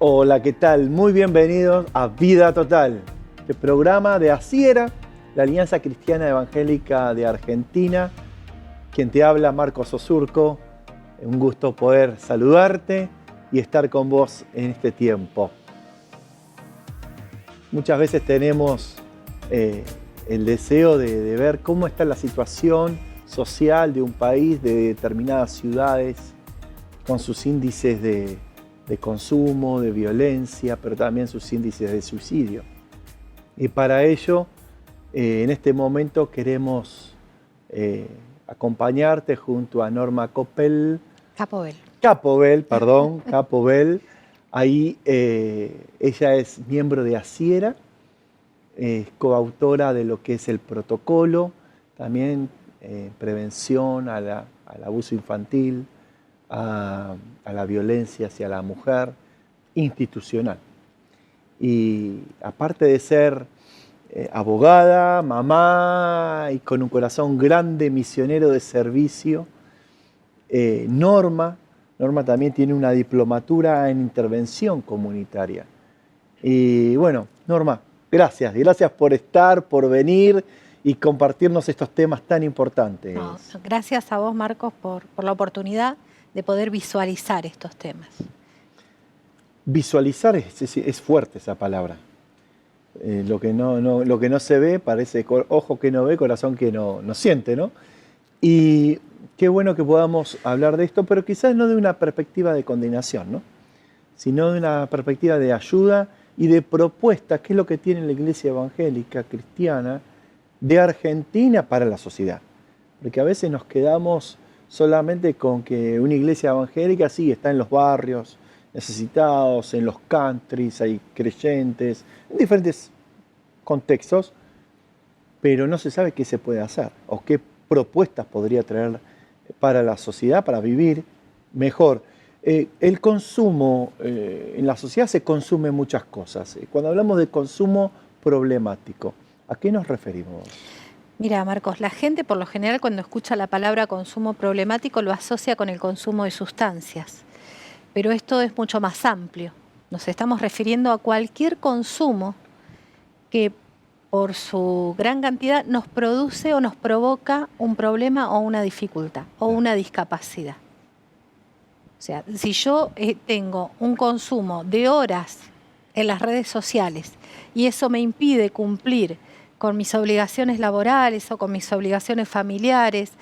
Hola, ¿qué tal? Muy bienvenidos a Vida Total, este programa de ACIERA, la Alianza Cristiana Evangélica de Argentina. Quien te habla, Marcos Osurco. Un gusto poder saludarte y estar con vos en este tiempo. Muchas veces tenemos el deseo de ver cómo está la situación social de un país, de determinadas ciudades, con sus índices de consumo, de violencia, pero también sus índices de suicidio. Y para ello, en este momento queremos acompañarte junto a Norma Capovel. Ahí ella es miembro de ACIERA, es coautora de lo que es el protocolo, también prevención al abuso infantil, a la violencia hacia la mujer institucional. Y aparte de ser abogada, mamá y con un corazón grande, misionero de servicio, Norma también tiene una diplomatura en intervención comunitaria. Y bueno, Norma, gracias por estar, por venir y compartirnos estos temas tan importantes. No, gracias a vos, Marcos, por la oportunidad de poder visualizar estos temas. Visualizar es fuerte esa palabra. Lo que no se ve parece ojo que no ve, corazón que no siente, ¿no? Y qué bueno que podamos hablar de esto, pero quizás no de una perspectiva de condenación, ¿no? Sino de una perspectiva de ayuda y de propuesta, que es lo que tiene la Iglesia Evangélica Cristiana de Argentina para la sociedad. Porque a veces nos quedamos solamente con que una iglesia evangélica sí está en los barrios necesitados, en los countries, hay creyentes, en diferentes contextos, pero no se sabe qué se puede hacer o qué propuestas podría traer para la sociedad, para vivir mejor. El consumo, en la sociedad se consume muchas cosas. Cuando hablamos de consumo problemático, ¿a qué nos referimos? Mira, Marcos, la gente por lo general cuando escucha la palabra consumo problemático lo asocia con el consumo de sustancias, pero esto es mucho más amplio. Nos estamos refiriendo a cualquier consumo que por su gran cantidad nos produce o nos provoca un problema o una dificultad o una discapacidad. O sea, si yo tengo un consumo de horas en las redes sociales y eso me impide cumplir con mis obligaciones laborales o con mis obligaciones familiares,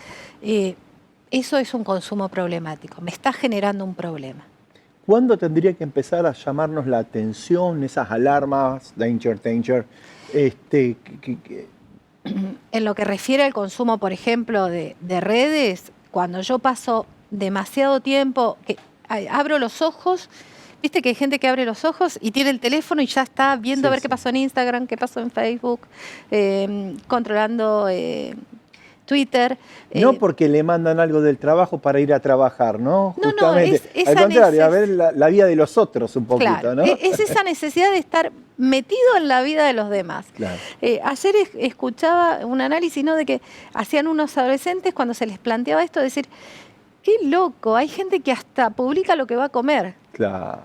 eso es un consumo problemático, me está generando un problema. ¿Cuándo tendría que empezar a llamarnos la atención esas alarmas, danger? En lo que refiere al consumo, por ejemplo, de redes, cuando yo paso demasiado tiempo, que abro los ojos. Viste que hay gente que abre los ojos y tiene el teléfono y ya está viendo a ver qué pasó en Instagram, qué pasó en Facebook, controlando Twitter. No porque le mandan algo del trabajo para ir a trabajar, ¿no? No, justamente. Al contrario, a ver la vida de los otros un poquito, claro, ¿no? Es esa necesidad de estar metido en la vida de los demás. Claro. Ayer escuchaba un análisis, ¿no?, de que hacían unos adolescentes cuando se les planteaba esto, decir, qué loco, hay gente que hasta publica lo que va a comer. Claro.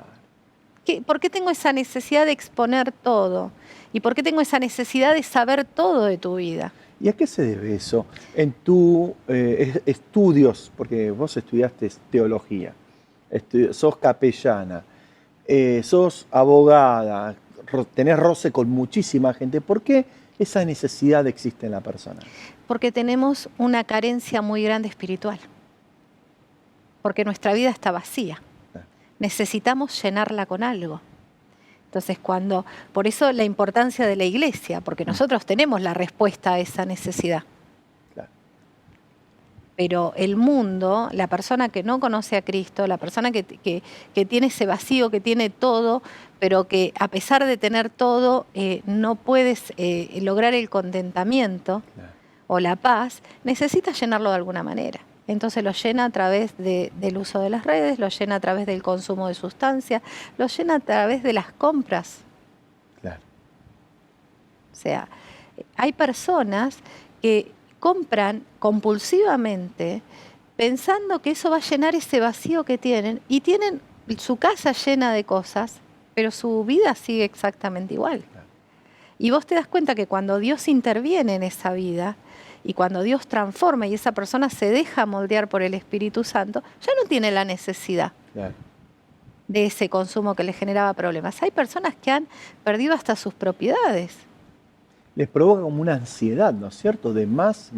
¿Por qué tengo esa necesidad de exponer todo? ¿Y por qué tengo esa necesidad de saber todo de tu vida? ¿Y a qué se debe eso? En tus estudios, porque vos estudiaste teología, sos capellana, sos abogada, tenés roce con muchísima gente. ¿Por qué esa necesidad existe en la persona? Porque tenemos una carencia muy grande espiritual. Porque nuestra vida está vacía. Necesitamos llenarla con algo. Entonces, por eso la importancia de la iglesia, porque nosotros tenemos la respuesta a esa necesidad. Claro. Pero el mundo, la persona que no conoce a Cristo, la persona que tiene ese vacío, que tiene todo, pero que a pesar de tener todo, no puedes lograr el contentamiento o la paz, necesita llenarlo de alguna manera. Entonces lo llena a través del uso de las redes, lo llena a través del consumo de sustancias, lo llena a través de las compras. Claro. O sea, hay personas que compran compulsivamente pensando que eso va a llenar ese vacío que tienen y tienen su casa llena de cosas pero su vida sigue exactamente igual. Y vos te das cuenta que cuando Dios interviene en esa vida y cuando Dios transforma y esa persona se deja moldear por el Espíritu Santo, ya no tiene la necesidad de ese consumo que le generaba problemas. Hay personas que han perdido hasta sus propiedades. Les provoca como una ansiedad, ¿no es cierto? De más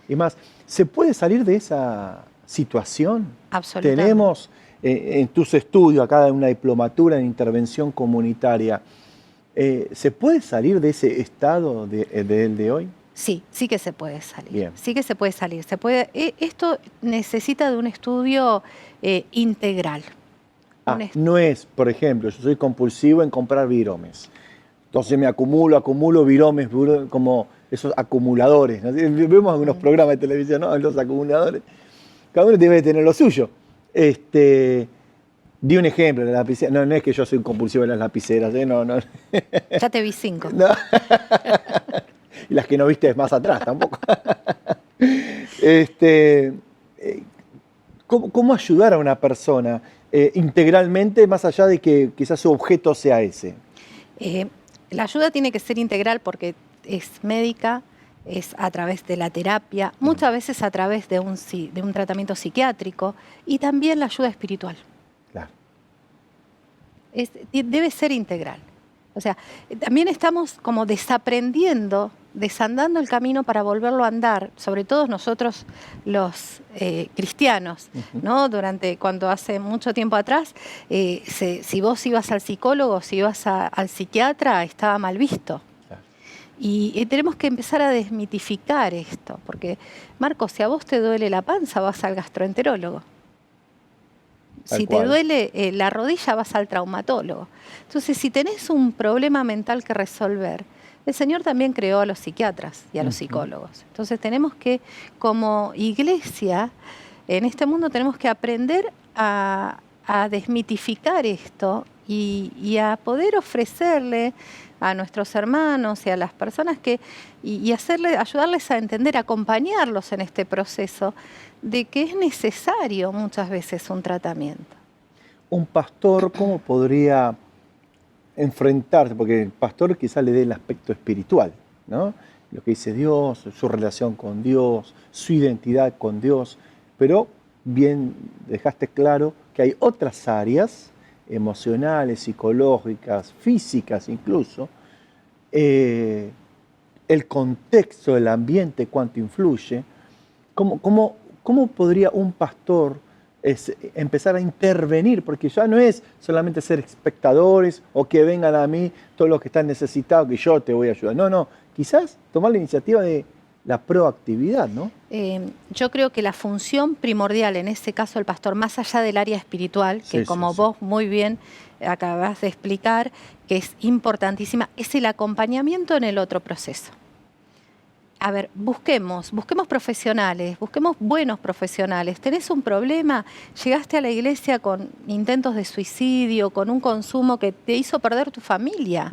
y más. ¿Se puede salir de esa situación? Absolutamente. Tenemos en tus estudios, acá una diplomatura en intervención comunitaria, ¿se puede salir de ese estado de hoy? Sí, sí que se puede salir. Bien. Sí que se puede salir. Esto necesita de un estudio integral. No es, por ejemplo, yo soy compulsivo en comprar viromes. Entonces me acumulo viromes, como esos acumuladores, ¿no? Vemos algunos programas de televisión, ¿no? Los acumuladores. Cada uno debe tener lo suyo. Di un ejemplo, la lapicera. No es que yo soy un compulsivo de las lapiceras, no. Ya te vi 5. No. Y las que no viste más atrás tampoco. ¿Cómo ayudar a una persona integralmente, más allá de que quizás su objeto sea ese? La ayuda tiene que ser integral porque es médica, es a través de la terapia, muchas veces a través de un tratamiento psiquiátrico y también la ayuda espiritual. Claro. Debe ser integral. O sea, también estamos como desaprendiendo, desandando el camino para volverlo a andar, sobre todo nosotros los cristianos, ¿no? Cuando hace mucho tiempo atrás, si vos ibas al psicólogo, si ibas al psiquiatra, estaba mal visto. Claro. Y tenemos que empezar a desmitificar esto, porque, Marcos, si a vos te duele la panza, vas al gastroenterólogo. Si te duele la rodilla, vas al traumatólogo. Entonces, si tenés un problema mental que resolver, el Señor también creó a los psiquiatras y a los psicólogos. Entonces, tenemos que, como iglesia, en este mundo tenemos que aprender a desmitificar esto y a poder ofrecerle a nuestros hermanos y a las personas y ayudarles a entender, acompañarlos en este proceso de que es necesario muchas veces un tratamiento. Un pastor, ¿cómo podría enfrentarse? Porque el pastor quizá le dé el aspecto espiritual, ¿no? Lo que dice Dios, su relación con Dios, su identidad con Dios, pero bien dejaste claro que hay otras áreas emocionales, psicológicas, físicas incluso, el contexto, el ambiente, cuánto influye. ¿Cómo podría un pastor empezar a intervenir? Porque ya no es solamente ser espectadores o que vengan a mí todos los que están necesitados, que yo te voy a ayudar. No, quizás tomar la iniciativa de la proactividad, ¿no? Yo creo que la función primordial, en este caso el pastor, más allá del área espiritual, que vos muy bien acabas de explicar, que es importantísima, es el acompañamiento en el otro proceso. A ver, busquemos profesionales, busquemos buenos profesionales. ¿Tenés un problema? ¿Llegaste a la iglesia con intentos de suicidio, con un consumo que te hizo perder tu familia?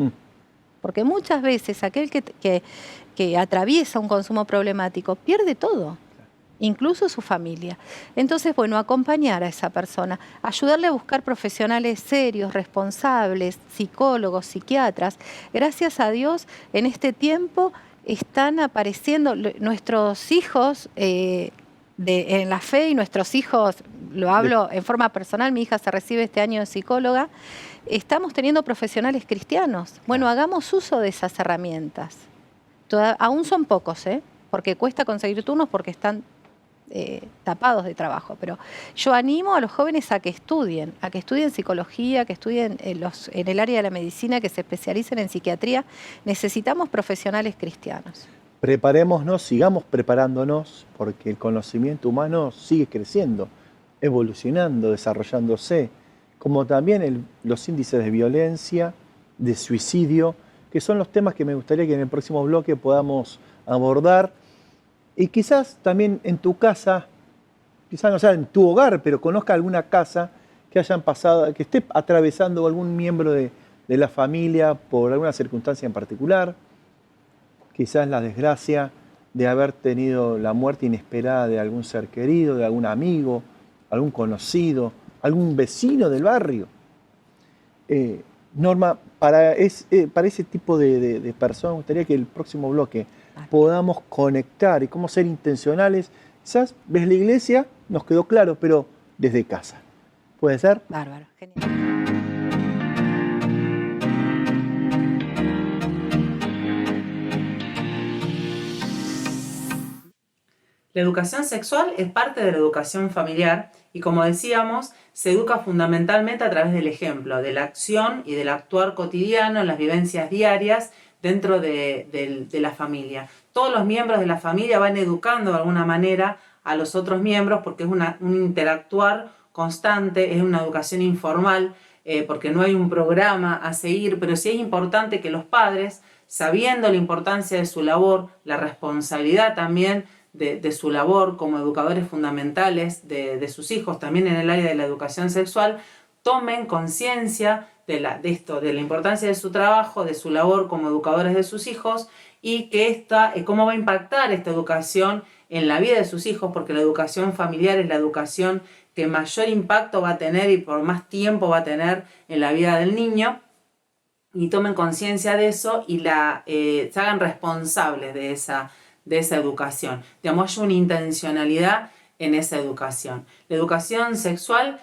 Porque muchas veces aquel que atraviesa un consumo problemático pierde todo, incluso su familia. Entonces, bueno, acompañar a esa persona, ayudarle a buscar profesionales serios, responsables, psicólogos, psiquiatras. Gracias a Dios, en este tiempo están apareciendo nuestros hijos en la fe y nuestros hijos, lo hablo en forma personal, mi hija se recibe este año de psicóloga, estamos teniendo profesionales cristianos. Bueno, hagamos uso de esas herramientas. Aún son pocos, porque cuesta conseguir turnos porque están tapados de trabajo, pero yo animo a los jóvenes a que estudien psicología, que estudien en el área de la medicina, que se especialicen en psiquiatría. Necesitamos profesionales cristianos. Preparémonos, sigamos preparándonos, porque el conocimiento humano sigue creciendo, evolucionando, desarrollándose, como también los índices de violencia, de suicidio, que son los temas que me gustaría que en el próximo bloque podamos abordar. Y quizás también en tu casa, quizás no sea en tu hogar, pero conozca alguna casa que hayan pasado, que esté atravesando algún miembro de la familia por alguna circunstancia en particular. Quizás la desgracia de haber tenido la muerte inesperada de algún ser querido, de algún amigo, algún conocido, algún vecino del barrio. Norma, para ese tipo de personas, me gustaría que el próximo bloque Vale. podamos conectar y cómo ser intencionales. Quizás desde la iglesia nos quedó claro, pero desde casa. ¿Puede ser? Bárbaro, genial. La educación sexual es parte de la educación familiar y, como decíamos, se educa fundamentalmente a través del ejemplo, de la acción y del actuar cotidiano en las vivencias diarias dentro de la familia. Todos los miembros de la familia van educando de alguna manera a los otros miembros porque es un interactuar constante, es una educación informal, porque no hay un programa a seguir, pero sí es importante que los padres, sabiendo la importancia de su labor, la responsabilidad también de su labor como educadores fundamentales de sus hijos, también en el área de la educación sexual, tomen conciencia de la importancia de su trabajo, de su labor como educadores de sus hijos y que cómo va a impactar esta educación en la vida de sus hijos, porque la educación familiar es la educación que mayor impacto va a tener y por más tiempo va a tener en la vida del niño, y tomen conciencia de eso y se hagan responsables de esa educación. Digamos, hay una intencionalidad en esa educación. La educación sexual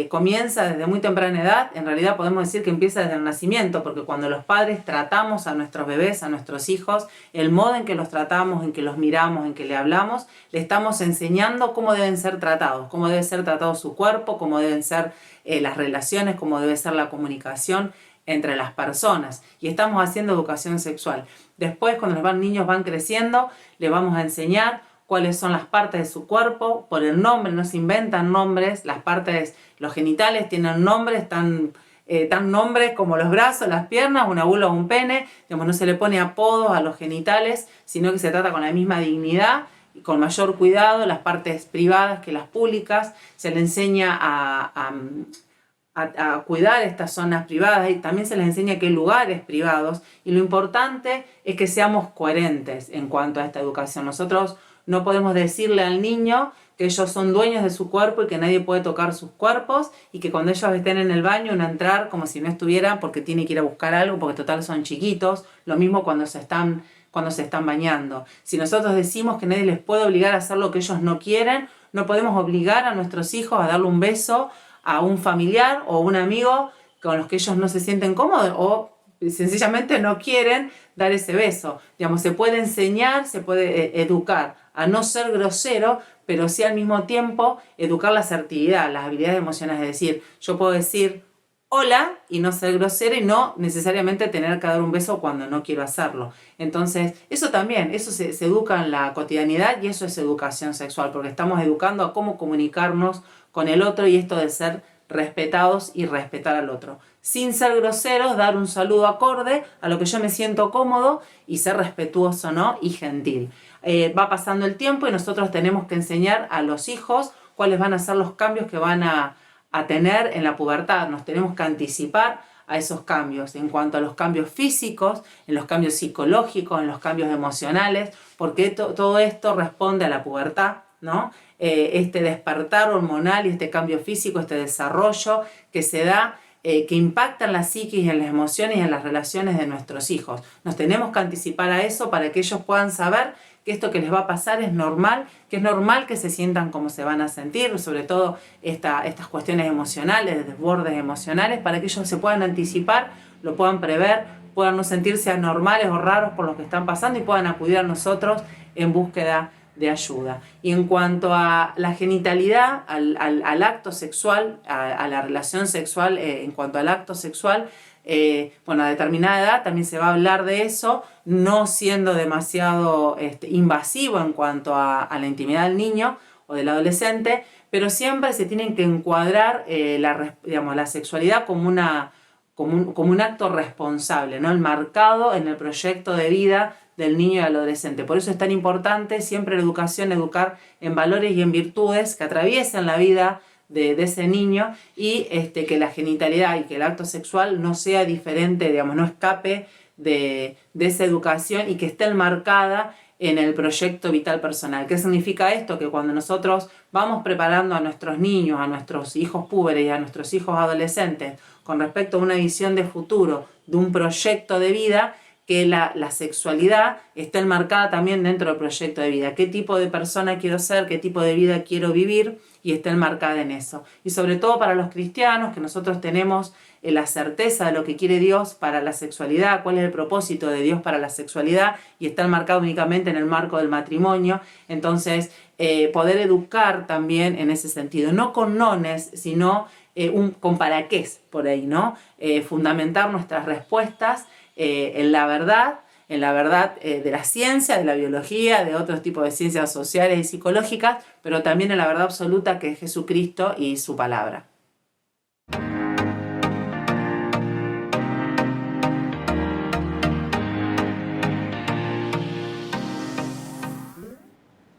comienza desde muy temprana edad, en realidad podemos decir que empieza desde el nacimiento, porque cuando los padres tratamos a nuestros bebés, a nuestros hijos, el modo en que los tratamos, en que los miramos, en que le hablamos, le estamos enseñando cómo deben ser tratados, cómo debe ser tratado su cuerpo, cómo deben ser las relaciones, cómo debe ser la comunicación entre las personas, y estamos haciendo educación sexual. Después, cuando los niños van creciendo, les vamos a enseñar cuáles son las partes de su cuerpo, por el nombre, no se inventan nombres, las partes, los genitales tienen nombres tan nombres como los brazos, las piernas, una vulva o un pene, digamos, no se le pone apodos a los genitales, sino que se trata con la misma dignidad y con mayor cuidado las partes privadas que las públicas, se le enseña a cuidar estas zonas privadas y también se les enseña que hay lugares privados, y lo importante es que seamos coherentes en cuanto a esta educación. Nosotros no podemos decirle al niño que ellos son dueños de su cuerpo y que nadie puede tocar sus cuerpos, y que cuando ellos estén en el baño no entrar como si no estuvieran porque tiene que ir a buscar algo, porque total son chiquitos. Lo mismo cuando se están bañando. Si nosotros decimos que nadie les puede obligar a hacer lo que ellos no quieren, no podemos obligar a nuestros hijos a darle un beso a un familiar o un amigo con los que ellos no se sienten cómodos o sencillamente no quieren dar ese beso. Digamos, se puede enseñar, se puede educar a no ser grosero, pero sí al mismo tiempo educar la asertividad, las habilidades emocionales. Es decir, yo puedo decir hola y no ser grosero y no necesariamente tener que dar un beso cuando no quiero hacerlo. Entonces, eso también, eso se educa en la cotidianidad, y eso es educación sexual, porque estamos educando a cómo comunicarnos con el otro, y esto de ser respetados y respetar al otro. Sin ser groseros, dar un saludo acorde a lo que yo me siento cómodo y ser respetuoso, ¿no? Y gentil. Va pasando el tiempo y nosotros tenemos que enseñar a los hijos cuáles van a ser los cambios que van a tener en la pubertad. Nos tenemos que anticipar a esos cambios, en cuanto a los cambios físicos, en los cambios psicológicos, en los cambios emocionales, porque todo esto responde a la pubertad, ¿no? Este despertar hormonal y este cambio físico, este desarrollo que se da, que impacta en la psiquis, en las emociones y en las relaciones de nuestros hijos. Nos tenemos que anticipar a eso para que ellos puedan saber que esto que les va a pasar es normal, que es normal que se sientan como se van a sentir, sobre todo estas cuestiones emocionales, desbordes emocionales, para que ellos se puedan anticipar, lo puedan prever, puedan no sentirse anormales o raros por lo que están pasando y puedan acudir a nosotros en búsqueda de ayuda. Y en cuanto a la genitalidad, al acto sexual, a la relación sexual, en cuanto al acto sexual, a determinada edad también se va a hablar de eso, no siendo demasiado invasivo en cuanto a la intimidad del niño o del adolescente, pero siempre se tienen que encuadrar la sexualidad como un acto responsable, ¿no? Enmarcado en el proyecto de vida del niño y del adolescente. Por eso es tan importante siempre la educación, educar en valores y en virtudes que atraviesen la vida de ese niño, y que la genitalidad y que el acto sexual no sea diferente, digamos, no escape de esa educación, y que esté enmarcada en el proyecto vital personal. ¿Qué significa esto? Que cuando nosotros vamos preparando a nuestros niños, a nuestros hijos púberes y a nuestros hijos adolescentes con respecto a una visión de futuro, de un proyecto de vida, que la sexualidad esté enmarcada también dentro del proyecto de vida. ¿Qué tipo de persona quiero ser? ¿Qué tipo de vida quiero vivir? Y esté enmarcada en eso. Y sobre todo para los cristianos, que nosotros tenemos la certeza de lo que quiere Dios para la sexualidad, cuál es el propósito de Dios para la sexualidad, y está enmarcado únicamente en el marco del matrimonio. Entonces, poder educar también en ese sentido, no con nones, sino con para qué por ahí, ¿no? Fundamentar nuestras respuestas en la verdad de la ciencia, de la biología, de otros tipos de ciencias sociales y psicológicas, pero también en la verdad absoluta que es Jesucristo y su palabra.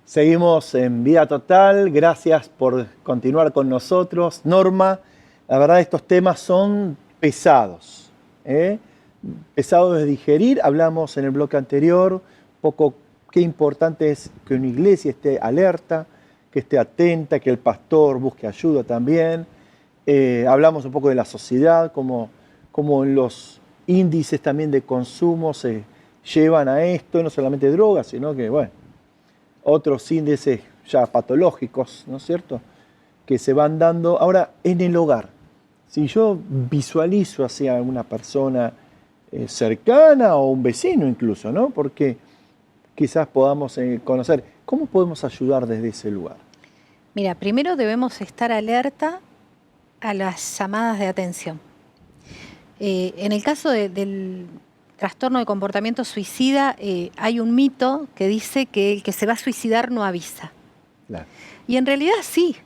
Seguimos en Vida Total, gracias por continuar con nosotros. Norma, la verdad estos temas son pesados, pesados de digerir. Hablamos en el bloque anterior un poco qué importante es que una iglesia esté alerta, que esté atenta, que el pastor busque ayuda también. Hablamos un poco de la sociedad, cómo los índices también de consumo se llevan a esto, no solamente drogas, sino que, bueno, otros índices ya patológicos, ¿no es cierto?, que se van dando. Ahora, en el hogar, si yo visualizo hacia una persona cercana o un vecino incluso, ¿no?, porque quizás podamos conocer, ¿cómo podemos ayudar desde ese lugar? Mira, primero debemos estar alerta a las llamadas de atención. En el caso del trastorno de comportamiento suicida, hay un mito que dice que el que se va a suicidar no avisa. Claro. Y en realidad sí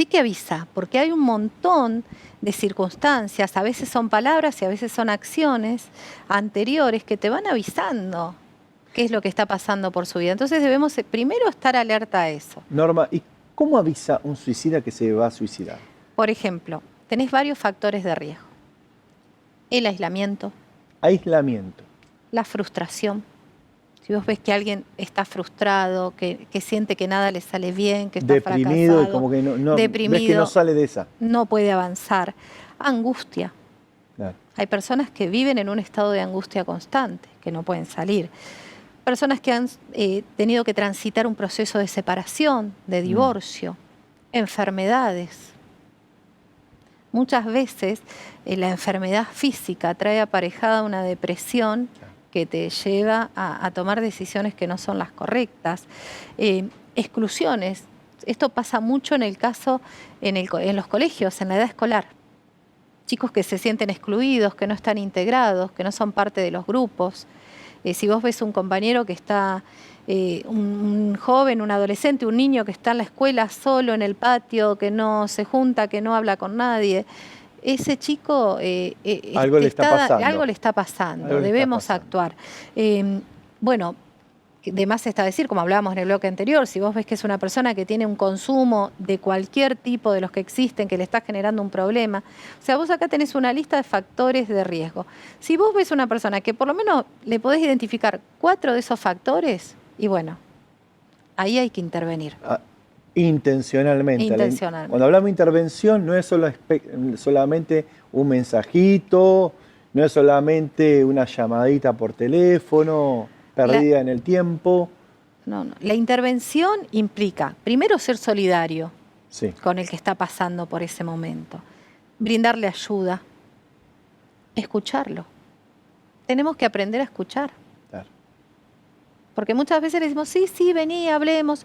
que avisa, porque hay un montón de circunstancias, a veces son palabras y a veces son acciones anteriores que te van avisando qué es lo que está pasando por su vida. Entonces debemos primero estar alerta a eso. Norma, ¿y cómo avisa un suicida que se va a suicidar? Por ejemplo, tenés varios factores de riesgo. El aislamiento. Aislamiento. La frustración. Si vos ves que alguien está frustrado, que siente que nada le sale bien, que está deprimido, fracasado, y como que no, deprimido, ves que no sale de esa. No puede avanzar. Angustia. Claro. Hay personas que viven en un estado de angustia constante, que no pueden salir. Personas que han tenido que transitar un proceso de separación, de divorcio, enfermedades. Muchas veces la enfermedad física trae aparejada una depresión que te lleva a tomar decisiones que no son las correctas. Exclusiones. Esto pasa mucho en el caso, en los colegios, en la edad escolar. Chicos que se sienten excluidos, que no están integrados, que no son parte de los grupos. Si vos ves un compañero que está, un joven, un adolescente, un niño que está en la escuela solo en el patio, que no se junta, que no habla con nadie, ese chico algo le está pasando. Algo le está pasando, debemos actuar. Bueno, de más está decir, como hablábamos en el bloque anterior, si vos ves que es una persona que tiene un consumo de cualquier tipo de los que existen, que le está generando un problema, o sea, vos acá tenés una lista de factores de riesgo. Si vos ves una persona que por lo menos le podés identificar 4 de esos factores, y bueno, ahí hay que intervenir. Intencionalmente. Intencionalmente. Cuando hablamos de intervención, no es solamente un mensajito, no es solamente una llamadita por teléfono perdida en el tiempo. No. La intervención implica, primero, ser solidario con el que está pasando por ese momento, brindarle ayuda, escucharlo. Tenemos que aprender a escuchar. Claro. Porque muchas veces le decimos, sí, vení, hablemos.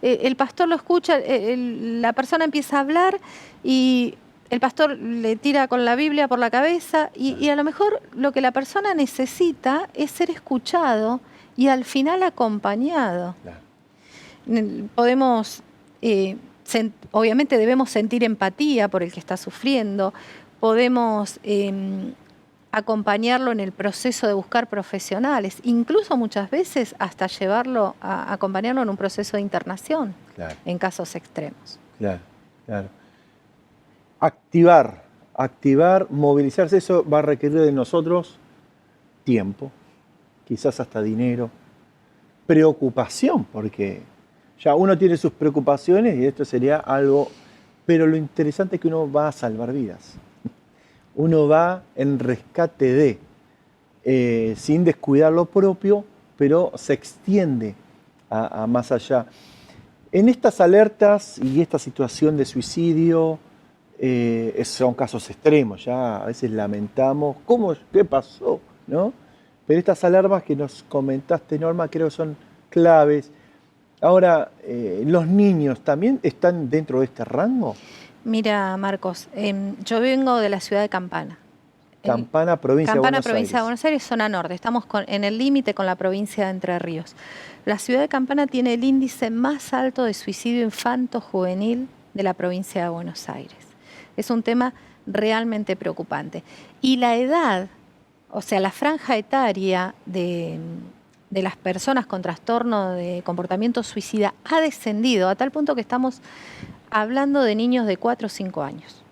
El pastor lo escucha, la persona empieza a hablar y el pastor le tira con la Biblia por la cabeza y a lo mejor lo que la persona necesita es ser escuchado y al final acompañado. Claro. Podemos, obviamente debemos sentir empatía por el que está sufriendo, podemos acompañarlo en el proceso de buscar profesionales, incluso muchas veces hasta llevarlo a acompañarlo en un proceso de internación, en casos extremos. Claro. Activar, movilizarse, eso va a requerir de nosotros tiempo, quizás hasta dinero, preocupación, porque ya uno tiene sus preocupaciones y esto sería algo, pero lo interesante es que uno va a salvar vidas. Uno va en rescate sin descuidar lo propio, pero se extiende a más allá. En estas alertas y esta situación de suicidio, son casos extremos, ya a veces lamentamos, ¿qué pasó? ¿No? Pero estas alarmas que nos comentaste, Norma, creo que son claves. Ahora, ¿los niños también están dentro de este rango? Mira, Marcos, yo vengo de la ciudad de Campana. Campana, provincia de Buenos provincia de Aires. Buenos Aires, zona norte. Estamos en el límite con la provincia de Entre Ríos. La ciudad de Campana tiene el índice más alto de suicidio infanto-juvenil de la provincia de Buenos Aires. Es un tema realmente preocupante. Y la edad, o sea, la franja etaria de las personas con trastorno de comportamiento suicida ha descendido a tal punto que estamos hablando de niños de 4 o 5 años.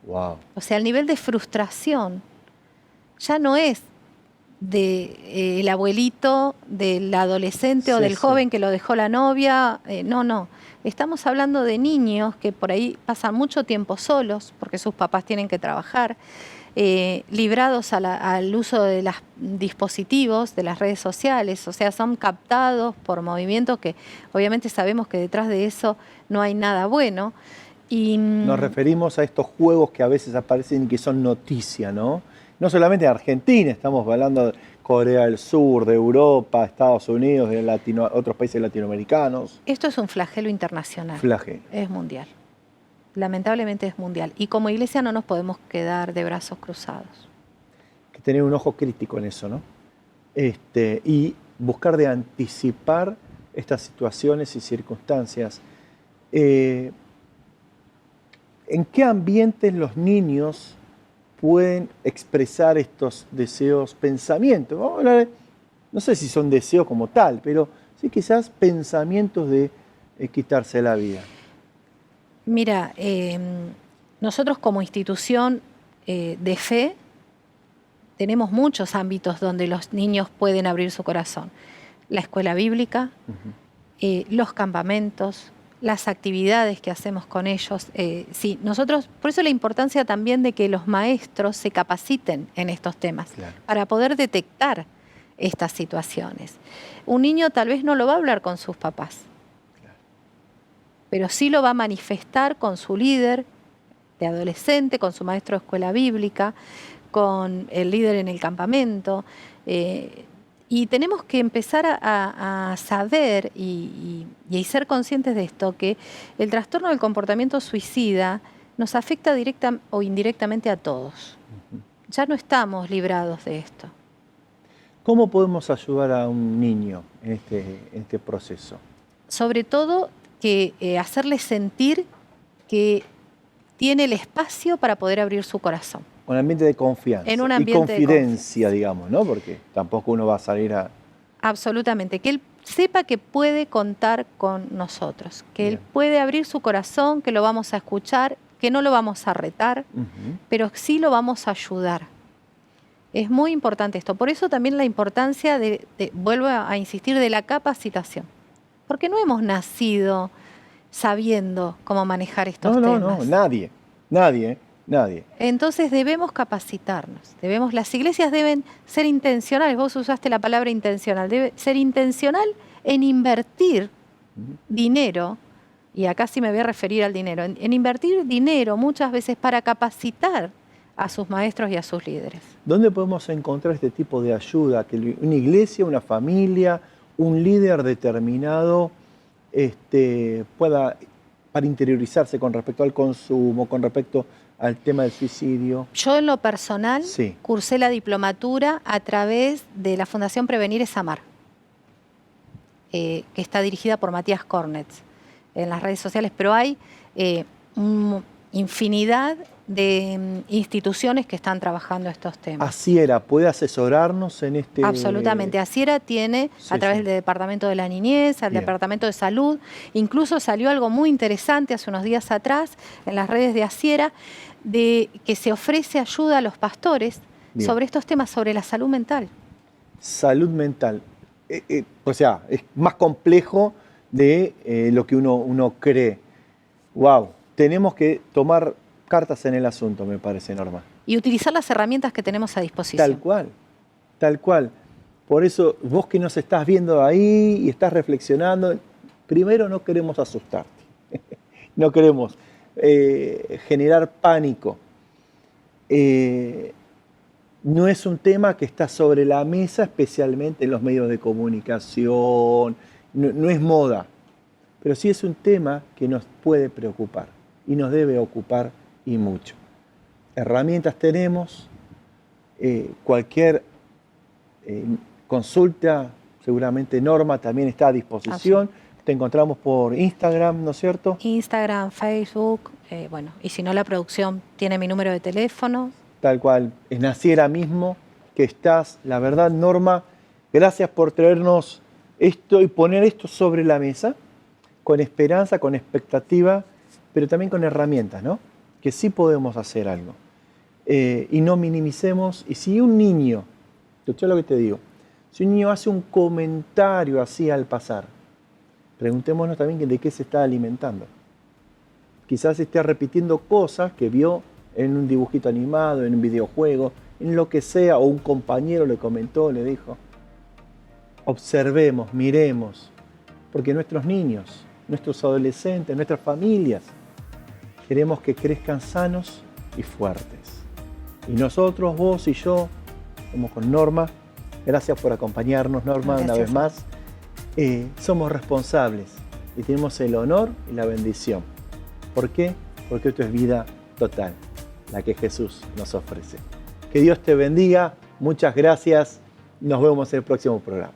Wow. O sea, el nivel de frustración ya no es del abuelito, del adolescente o del joven que lo dejó la novia. No. Estamos hablando de niños que por ahí pasan mucho tiempo solos porque sus papás tienen que trabajar, librados al uso de los dispositivos, de las redes sociales. O sea, son captados por movimientos que obviamente sabemos que detrás de eso no hay nada bueno. Y nos referimos a estos juegos que a veces aparecen y que son noticia, ¿no? No solamente de Argentina, estamos hablando de Corea del Sur, de Europa, Estados Unidos, de otros países latinoamericanos. Esto es un flagelo internacional. Flagelo. Es mundial. Lamentablemente es mundial. Y como iglesia no nos podemos quedar de brazos cruzados. Hay que tener un ojo crítico en eso, ¿no? Y buscar de anticipar estas situaciones y circunstancias. ¿En qué ambientes los niños pueden expresar estos deseos, pensamientos? Vamos a hablar, no sé si son deseos como tal, pero sí quizás pensamientos de quitarse la vida. Mira, nosotros como institución de fe tenemos muchos ámbitos donde los niños pueden abrir su corazón. La escuela bíblica, los campamentos, las actividades que hacemos con ellos. Sí, nosotros, por eso la importancia también de que los maestros se capaciten en estos temas, claro, para poder detectar estas situaciones. Un niño tal vez no lo va a hablar con sus papás, claro, pero sí lo va a manifestar con su líder de adolescente, con su maestro de escuela bíblica, con el líder en el campamento. Y tenemos que empezar a saber y ser conscientes de esto, que el trastorno del comportamiento suicida nos afecta directa o indirectamente a todos. Ya no estamos librados de esto. ¿Cómo podemos ayudar a un niño en este proceso? Sobre todo que hacerle sentir que tiene el espacio para poder abrir su corazón. Un ambiente de confianza en un ambiente y confidencia, digamos, ¿no? Porque tampoco uno va a salir a... Absolutamente, que él sepa que puede contar con nosotros, que él puede abrir su corazón, que lo vamos a escuchar, que no lo vamos a retar, pero sí lo vamos a ayudar. Es muy importante esto. Por eso también la importancia vuelvo a insistir, de la capacitación. Porque no hemos nacido sabiendo cómo manejar estos temas. No, nadie. Entonces debemos capacitarnos, las iglesias deben ser intencionales, vos usaste la palabra intencional, debe ser intencional en invertir dinero, y acá sí me voy a referir al dinero, en invertir dinero muchas veces para capacitar a sus maestros y a sus líderes. ¿Dónde podemos encontrar este tipo de ayuda? Que una iglesia, una familia, un líder determinado pueda, para interiorizarse con respecto al consumo, con respecto al tema del suicidio. Yo en lo personal cursé la diplomatura a través de la Fundación Prevenir es Amar, que está dirigida por Matías Cornetz en las redes sociales, pero hay infinidad de instituciones que están trabajando estos temas. Asiera, ¿puede asesorarnos en este...? Absolutamente. Asiera tiene, a través del Departamento de la Niñez, al Departamento de Salud, incluso salió algo muy interesante hace unos días atrás en las redes de Asiera, de que se ofrece ayuda a los pastores sobre estos temas, sobre la salud mental. Salud mental. o sea, es más complejo de lo que uno cree. Wow, tenemos que tomar cartas en el asunto, me parece, Norma. Y utilizar las herramientas que tenemos a disposición. Tal cual, tal cual. Por eso, vos que nos estás viendo ahí y estás reflexionando, primero no queremos asustarte, no queremos generar pánico. No es un tema que está sobre la mesa, especialmente en los medios de comunicación, no es moda, pero sí es un tema que nos puede preocupar y nos debe ocupar y mucho. Herramientas tenemos, cualquier consulta, seguramente Norma también está a disposición. Te encontramos por Instagram, ¿no es cierto? Instagram, Facebook, bueno, y si no la producción tiene mi número de teléfono. Tal cual, es Naciera mismo que estás. La verdad, Norma, gracias por traernos esto y poner esto sobre la mesa, con esperanza, con expectativa, pero también con herramientas, ¿no? Que sí podemos hacer algo. Y no minimicemos. Y si un niño, escucha lo que te digo, si un niño hace un comentario así al pasar, preguntémonos también de qué se está alimentando. Quizás esté repitiendo cosas que vio en un dibujito animado, en un videojuego, en lo que sea, o un compañero le comentó, le dijo. Observemos, miremos, porque nuestros niños, nuestros adolescentes, nuestras familias, queremos que crezcan sanos y fuertes. Y nosotros, vos y yo, como con Norma, gracias por acompañarnos, Norma, Gracias. una vez más. Somos responsables y tenemos el honor y la bendición. ¿Por qué? Porque esto es vida total, la que Jesús nos ofrece. Que Dios te bendiga, muchas gracias, nos vemos en el próximo programa.